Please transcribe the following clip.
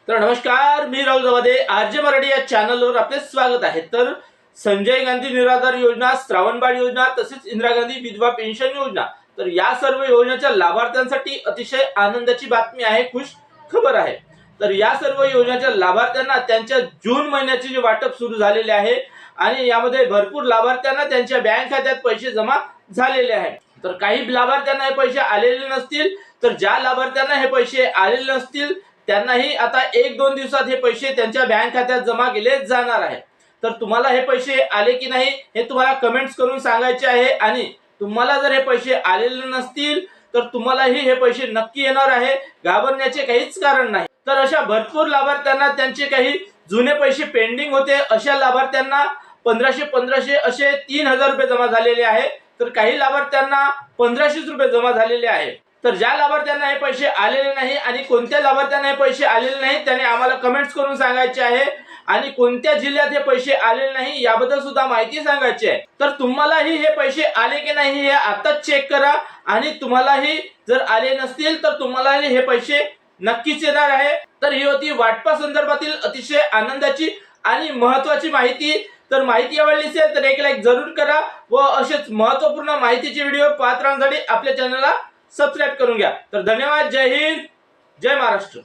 तर नमस्कार, मी राहुल जवादे आरजे मराठी या चॅनलवर आपले स्वागत आहे। तर संजय गांधी निराधार योजना, श्रावणबाळ योजना तसेच इंदिरा गांधी विधवा पेन्शन योजना, तर या सर्व योजनेच्या लाभार्थ्यांसाठी अतिशय आनंदाची बातमी आहे, खुश खबर आहे। तर या सर्व योजनेच्या लाभार्थ्यांना त्यांच्या जून महिन्याचे जे वाटप सुरू झालेले आहे आणि यामध्ये भरपूर लाभार्थ्यांना त्यांच्या बँक खात्यात पैसे जमा झालेले आहेत। तर काही लाभार्थ्यांना हे पैसे आलेले नसतील, तर ज्या लाभार्थ्यांना हे पैसे आलेले नसतील त्यांनाही आता 1-2 दिवसात हे पैसे त्यांच्या बँक खात्यात जमा केले जाणार आहे। तर तुम्हाला हे पैसे आले की नाही हे तुम्हाला कमेंट्स करून सांगायचे आहे आणि तुम्हाला जर हे पैसे आलेले नसतील तर तुम्हालाही हे पैसे नक्की येणार आहे, घाबरण्याचे काहीच कारण नाही। तर अशा भरपूर लाभार्थ्यांना त्यांचे काही जुने पैसे पेंडिंग होते, अशा लाभार्थ्यांना 1500 असे 3000 रुपये जमा झालेले आहे। तर काही लाभार्थ्यांना 1500 रुपये जमा झालेले आहे। तर ज्या लाभार्थ्यांना हे पैसे आलेले नाही आणि कोणत्या लाभार्थ्यांना हे पैसे आलेले नाही त्याने आम्हाला कमेंट्स करून सांगायचे आहे आणि कोणत्या जिल्ह्यात हे पैसे आलेले नाही याबद्दल सुद्धा माहिती सांगायची आहे। तर तुम्हालाही हे पैसे आले की नाही हे आताच चेक करा आणि तुम्हालाही जर आले नसतील तर तुम्हालाही हे पैसे नक्कीच येणार आहे। तर ही होती वाटपा संदर्भातील अतिशय आनंदाची आणि महत्त्वाची माहिती। तर माहिती आवडली असेल तर एक लाईक जरूर करा व असेच महत्त्वपूर्ण माहितीचे व्हिडिओ पाहत राहण्यासाठी आपल्या चॅनलला सबस्क्राइब करून घ्या। तर धन्यवाद, जय हिंद, जय महाराष्ट्र।